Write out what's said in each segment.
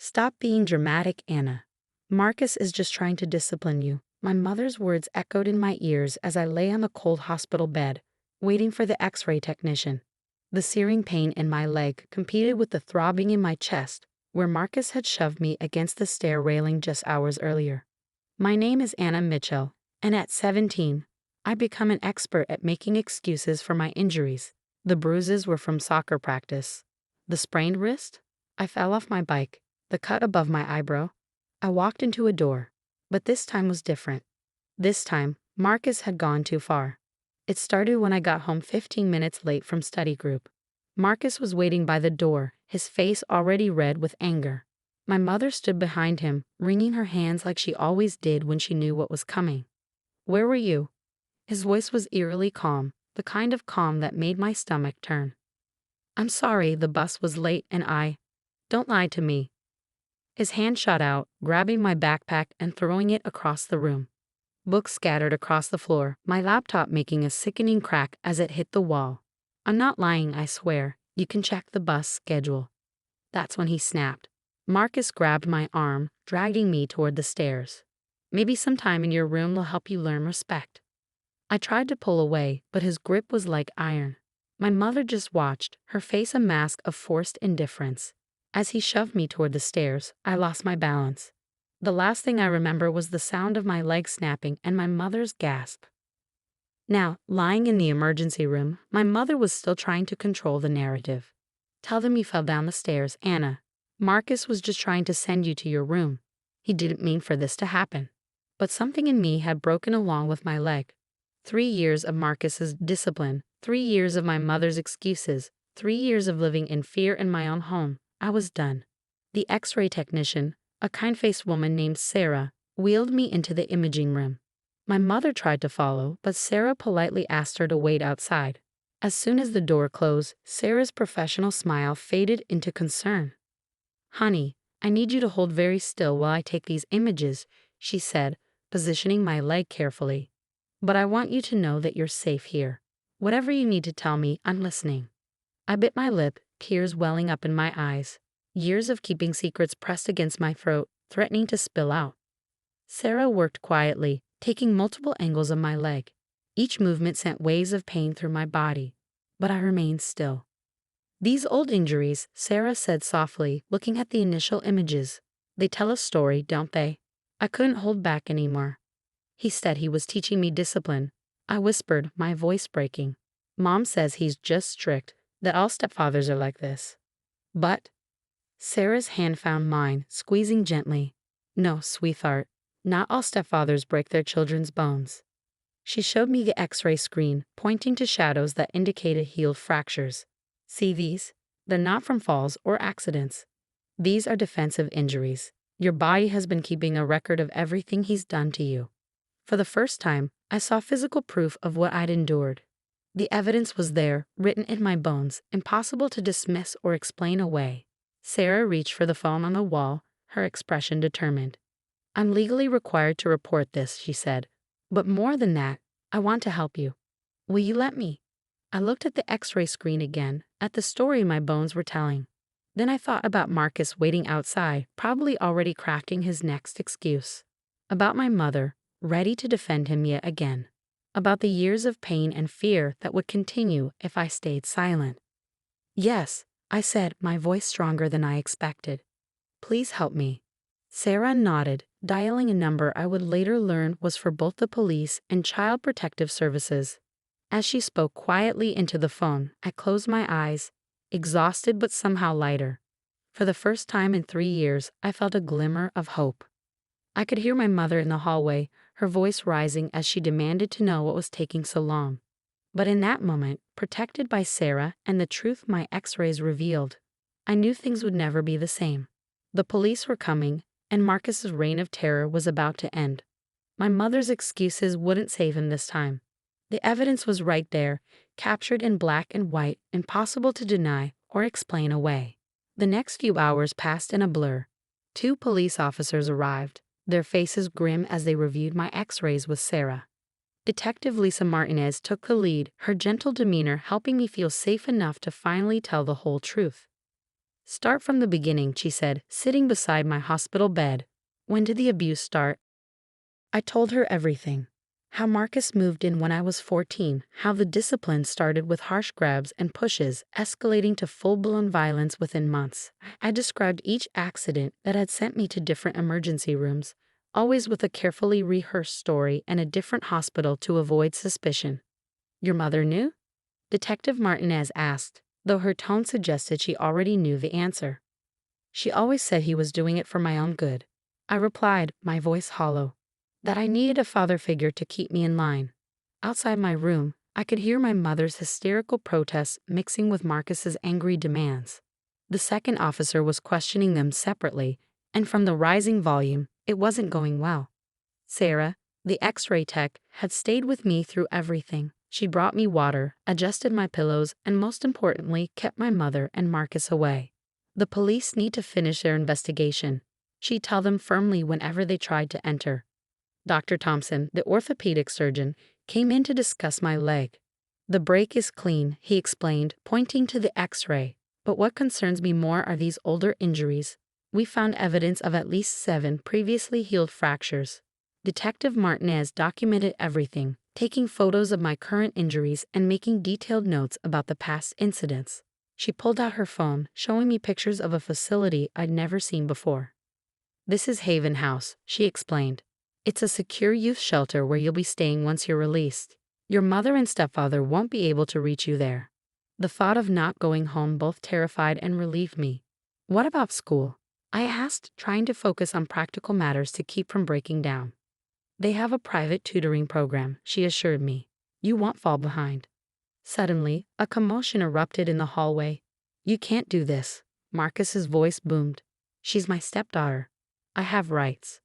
Stop being dramatic, Anna. Marcus is just trying to discipline you. My mother's words echoed in my ears as I lay on the cold hospital bed, waiting for the X-ray technician. The searing pain in my leg competed with the throbbing in my chest, where Marcus had shoved me against the stair railing just hours earlier. My name is Anna Mitchell, and at 17, I become an expert at making excuses for my injuries. The bruises were from soccer practice. The sprained wrist? I fell off my bike. The cut above my eyebrow? I walked into a door. But this time was different. This time, Marcus had gone too far. It started when I got home 15 minutes late from study group. Marcus was waiting by the door, his face already red with anger. My mother stood behind him, wringing her hands like she always did when she knew what was coming. "Where were you?" His voice was eerily calm, the kind of calm that made my stomach turn. "I'm sorry, the bus was late and I—" "Don't lie to me." His hand shot out, grabbing my backpack and throwing it across the room. Books scattered across the floor, my laptop making a sickening crack as it hit the wall. "I'm not lying, I swear. You can check the bus schedule." That's when he snapped. Marcus grabbed my arm, dragging me toward the stairs. "Maybe some time in your room will help you learn respect." I tried to pull away, but his grip was like iron. My mother just watched, her face a mask of forced indifference. As he shoved me toward the stairs, I lost my balance. The last thing I remember was the sound of my leg snapping and my mother's gasp. Now, lying in the emergency room, my mother was still trying to control the narrative. "Tell them you fell down the stairs, Anna. Marcus was just trying to send you to your room. He didn't mean for this to happen." But something in me had broken along with my leg. 3 years of Marcus's discipline, 3 years of my mother's excuses, 3 years of living in fear in my own home. I was done. The X-ray technician, a kind-faced woman named Sarah, wheeled me into the imaging room. My mother tried to follow, but Sarah politely asked her to wait outside. As soon as the door closed, Sarah's professional smile faded into concern. "Honey, I need you to hold very still while I take these images," she said, positioning my leg carefully. "But I want you to know that you're safe here. Whatever you need to tell me, I'm listening." I bit my lip, tears welling up in my eyes. Years of keeping secrets pressed against my throat, threatening to spill out. Sarah worked quietly, taking multiple angles of my leg. Each movement sent waves of pain through my body, but I remained still. "These old injuries," Sarah said softly, looking at the initial images. "They tell a story, don't they?" I couldn't hold back anymore. "He said he was teaching me discipline," I whispered, my voice breaking. "Mom says he's just strict, that all stepfathers are like this." "But—" Sarah's hand found mine, squeezing gently. "No, sweetheart, not all stepfathers break their children's bones." She showed me the X-ray screen, pointing to shadows that indicated healed fractures. "See these? They're not from falls or accidents. These are defensive injuries. Your body has been keeping a record of everything he's done to you." For the first time, I saw physical proof of what I'd endured. The evidence was there, written in my bones, impossible to dismiss or explain away. Sarah reached for the phone on the wall, her expression determined. "I'm legally required to report this," she said. "But more than that, I want to help you. Will you let me?" I looked at the X-ray screen again, at the story my bones were telling. Then I thought about Marcus waiting outside, probably already crafting his next excuse. About my mother, ready to defend him yet again. About the years of pain and fear that would continue if I stayed silent. "Yes," I said, my voice stronger than I expected. "Please help me." Sarah nodded, dialing a number I would later learn was for both the police and Child Protective Services. As she spoke quietly into the phone, I closed my eyes, exhausted but somehow lighter. For the first time in 3 years, I felt a glimmer of hope. I could hear my mother in the hallway, her voice rising as she demanded to know what was taking so long. But in that moment, protected by Sarah and the truth my X-rays revealed, I knew things would never be the same. The police were coming, and Marcus's reign of terror was about to end. My mother's excuses wouldn't save him this time. The evidence was right there, captured in black and white, impossible to deny or explain away. The next few hours passed in a blur. 2 police officers arrived, their faces grim as they reviewed my X-rays with Sarah. Detective Lisa Martinez took the lead, her gentle demeanor helping me feel safe enough to finally tell the whole truth. Start from the beginning, she said, sitting beside my hospital bed. When did the abuse start? I told her everything. How Marcus moved in when I was 14, how the discipline started with harsh grabs and pushes, escalating to full-blown violence within months. I described each accident that had sent me to different emergency rooms, always with a carefully rehearsed story and a different hospital to avoid suspicion. Your mother knew? Detective Martinez asked, though her tone suggested she already knew the answer. She always said he was doing it for my own good. I replied, my voice hollow, that I needed a father figure to keep me in line. Outside my room, I could hear my mother's hysterical protests mixing with Marcus's angry demands. The second officer was questioning them separately, and from the rising volume, it wasn't going well. Sarah, the X-ray tech, had stayed with me through everything. She brought me water, adjusted my pillows, and most importantly, kept my mother and Marcus away. The police need to finish their investigation, she'd tell them firmly whenever they tried to enter. Dr. Thompson, the orthopedic surgeon, came in to discuss my leg. The break is clean, he explained, pointing to the X-ray. But what concerns me more are these older injuries. We found evidence of at least 7 previously healed fractures. Detective Martinez documented everything, taking photos of my current injuries and making detailed notes about the past incidents. She pulled out her phone, showing me pictures of a facility I'd never seen before. This is Haven House, she explained. It's a secure youth shelter where you'll be staying once you're released. Your mother and stepfather won't be able to reach you there. The thought of not going home both terrified and relieved me. What about school? I asked, trying to focus on practical matters to keep from breaking down. They have a private tutoring program, she assured me. You won't fall behind. Suddenly, a commotion erupted in the hallway. You can't do this, Marcus's voice boomed. She's my stepdaughter. I have rights.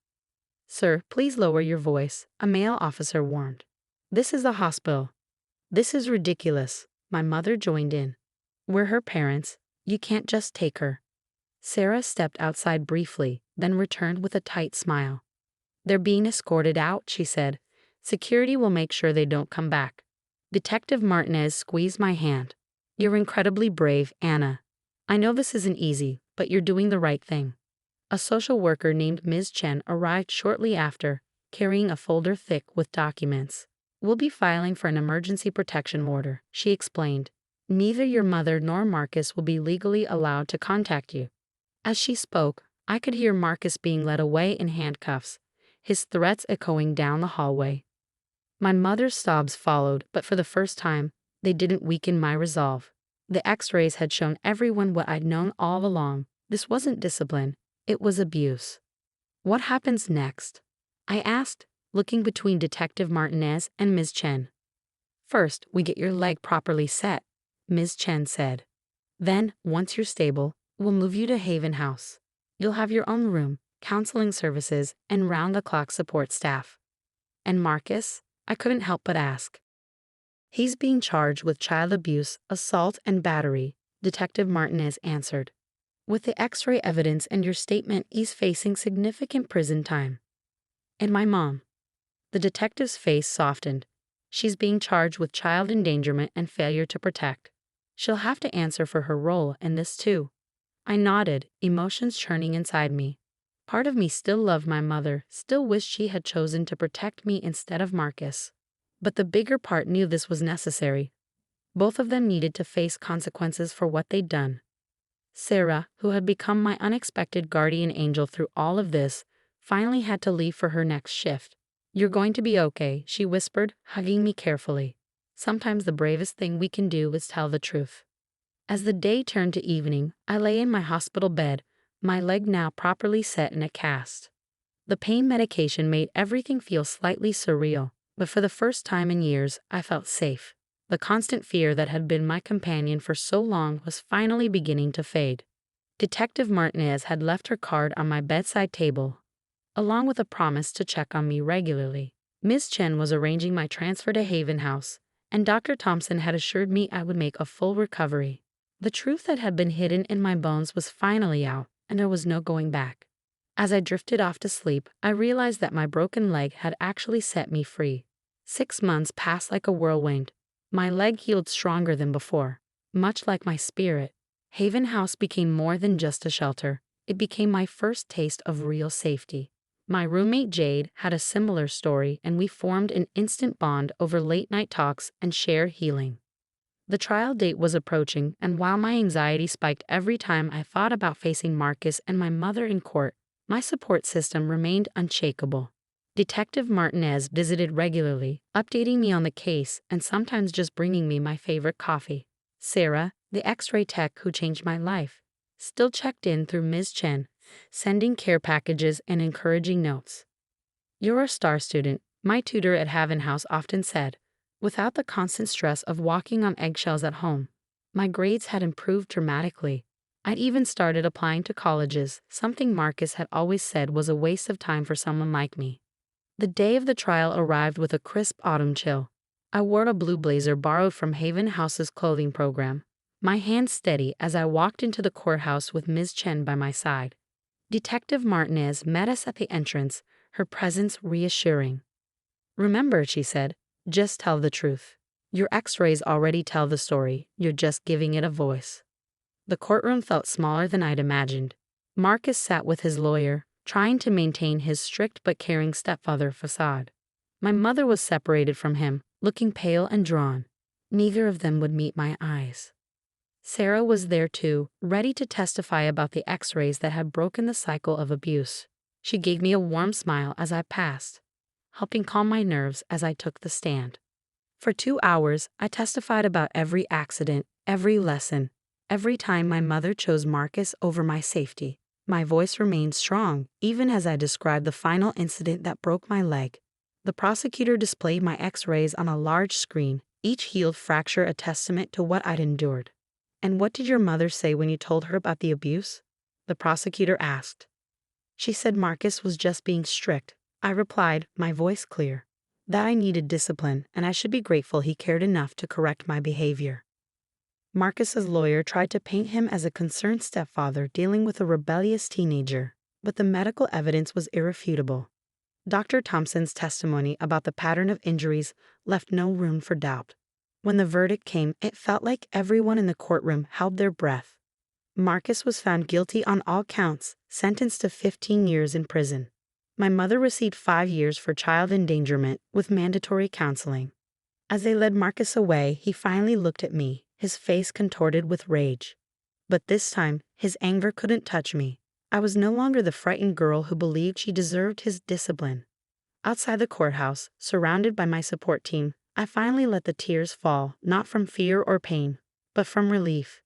Sir, please lower your voice, a male officer warned. This is a hospital. This is ridiculous, my mother joined in. We're her parents. You can't just take her. Sarah stepped outside briefly, then returned with a tight smile. They're being escorted out, she said. Security will make sure they don't come back. Detective Martinez squeezed my hand. You're incredibly brave, Anna. I know this isn't easy, but you're doing the right thing. A social worker named Ms. Chen arrived shortly after, carrying a folder thick with documents. We'll be filing for an emergency protection order, she explained. Neither your mother nor Marcus will be legally allowed to contact you. As she spoke, I could hear Marcus being led away in handcuffs, his threats echoing down the hallway. My mother's sobs followed, but for the first time, they didn't weaken my resolve. The X-rays had shown everyone what I'd known all along. This wasn't discipline. It was abuse. What happens next? I asked, looking between Detective Martinez and Ms. Chen. First, we get your leg properly set, Ms. Chen said. Then, once you're stable, we'll move you to Haven House. You'll have your own room, counseling services, and round-the-clock support staff. And Marcus? I couldn't help but ask. He's being charged with child abuse, assault, and battery, Detective Martinez answered. With the X-ray evidence and your statement, he's facing significant prison time. And my mom? The detective's face softened. She's being charged with child endangerment and failure to protect. She'll have to answer for her role in this too. I nodded, emotions churning inside me. Part of me still loved my mother, still wished she had chosen to protect me instead of Marcus. But the bigger part knew this was necessary. Both of them needed to face consequences for what they'd done. Sarah, who had become my unexpected guardian angel through all of this, finally had to leave for her next shift. You're going to be okay, she whispered, hugging me carefully. Sometimes the bravest thing we can do is tell the truth. As the day turned to evening, I lay in my hospital bed, my leg now properly set in a cast. The pain medication made everything feel slightly surreal, but for the first time in years, I felt safe. The constant fear that had been my companion for so long was finally beginning to fade. Detective Martinez had left her card on my bedside table, along with a promise to check on me regularly. Ms. Chen was arranging my transfer to Haven House, and Dr. Thompson had assured me I would make a full recovery. The truth that had been hidden in my bones was finally out, and there was no going back. As I drifted off to sleep, I realized that my broken leg had actually set me free. 6 months passed like a whirlwind. My leg healed stronger than before, much like my spirit. Haven House became more than just a shelter. It became my first taste of real safety. My roommate Jade had a similar story, and we formed an instant bond over late-night talks and shared healing. The trial date was approaching, and while my anxiety spiked every time I thought about facing Marcus and my mother in court, my support system remained unshakable. Detective Martinez visited regularly, updating me on the case and sometimes just bringing me my favorite coffee. Sarah, the X-ray tech who changed my life, still checked in through Ms. Chen, sending care packages and encouraging notes. "You're a star student," my tutor at Haven House often said. Without the constant stress of walking on eggshells at home, my grades had improved dramatically. I'd even started applying to colleges, something Marcus had always said was a waste of time for someone like me. The day of the trial arrived with a crisp autumn chill. I wore a blue blazer borrowed from Haven House's clothing program, my hands steady as I walked into the courthouse with Ms. Chen by my side. Detective Martinez met us at the entrance, her presence reassuring. "Remember," she said, "just tell the truth. Your x-rays already tell the story, you're just giving it a voice." The courtroom felt smaller than I'd imagined. Marcus sat with his lawyer, trying to maintain his strict but caring stepfather facade. My mother was separated from him, looking pale and drawn. Neither of them would meet my eyes. Sarah was there too, ready to testify about the x-rays that had broken the cycle of abuse. She gave me a warm smile as I passed, helping calm my nerves as I took the stand. For 2 hours, I testified about every accident, every lesson, every time my mother chose Marcus over my safety. My voice remained strong, even as I described the final incident that broke my leg. The prosecutor displayed my x-rays on a large screen, each healed fracture a testament to what I'd endured. "And what did your mother say when you told her about the abuse?" the prosecutor asked. "She said Marcus was just being strict," I replied, my voice clear. "That I needed discipline, and I should be grateful he cared enough to correct my behavior." Marcus's lawyer tried to paint him as a concerned stepfather dealing with a rebellious teenager, but the medical evidence was irrefutable. Dr. Thompson's testimony about the pattern of injuries left no room for doubt. When the verdict came, it felt like everyone in the courtroom held their breath. Marcus was found guilty on all counts, sentenced to 15 years in prison. My mother received 5 years for child endangerment with mandatory counseling. As they led Marcus away, he finally looked at me, his face contorted with rage. But this time, his anger couldn't touch me. I was no longer the frightened girl who believed she deserved his discipline. Outside the courthouse, surrounded by my support team, I finally let the tears fall, not from fear or pain, but from relief.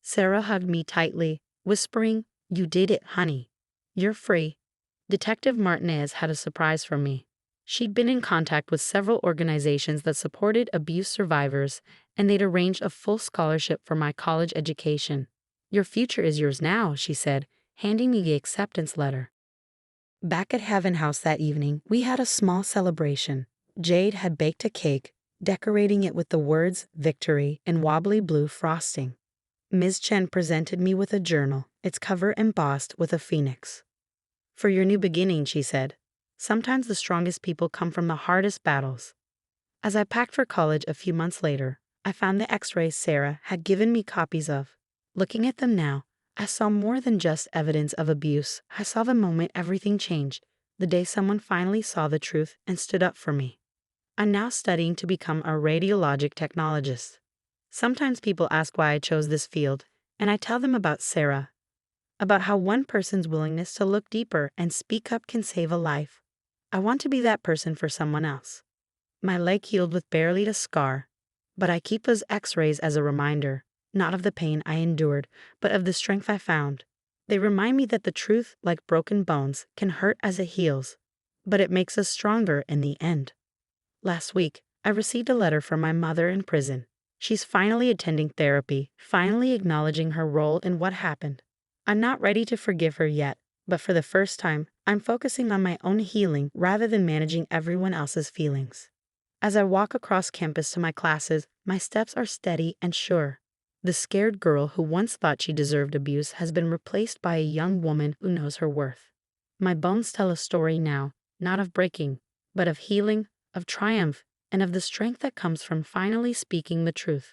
Sarah hugged me tightly, whispering, "You did it, honey. You're free." Detective Martinez had a surprise for me. She'd been in contact with several organizations that supported abuse survivors, and they'd arranged a full scholarship for my college education. "Your future is yours now," she said, handing me the acceptance letter. Back at Haven House that evening, we had a small celebration. Jade had baked a cake, decorating it with the words "Victory" in wobbly blue frosting. Ms. Chen presented me with a journal, its cover embossed with a phoenix. "For your new beginning," she said. "Sometimes the strongest people come from the hardest battles." As I packed for college a few months later, I found the x-rays Sarah had given me copies of. Looking at them now, I saw more than just evidence of abuse. I saw the moment everything changed, the day someone finally saw the truth and stood up for me. I'm now studying to become a radiologic technologist. Sometimes people ask why I chose this field, and I tell them about Sarah, about how one person's willingness to look deeper and speak up can save a life. I want to be that person for someone else. My leg healed with barely a scar, but I keep those x-rays as a reminder, not of the pain I endured, but of the strength I found. They remind me that the truth, like broken bones, can hurt as it heals, but it makes us stronger in the end. Last week, I received a letter from my mother in prison. She's finally attending therapy, finally acknowledging her role in what happened. I'm not ready to forgive her yet, but for the first time, I'm focusing on my own healing rather than managing everyone else's feelings. As I walk across campus to my classes, my steps are steady and sure. The scared girl who once thought she deserved abuse has been replaced by a young woman who knows her worth. My bones tell a story now, not of breaking, but of healing, of triumph, and of the strength that comes from finally speaking the truth.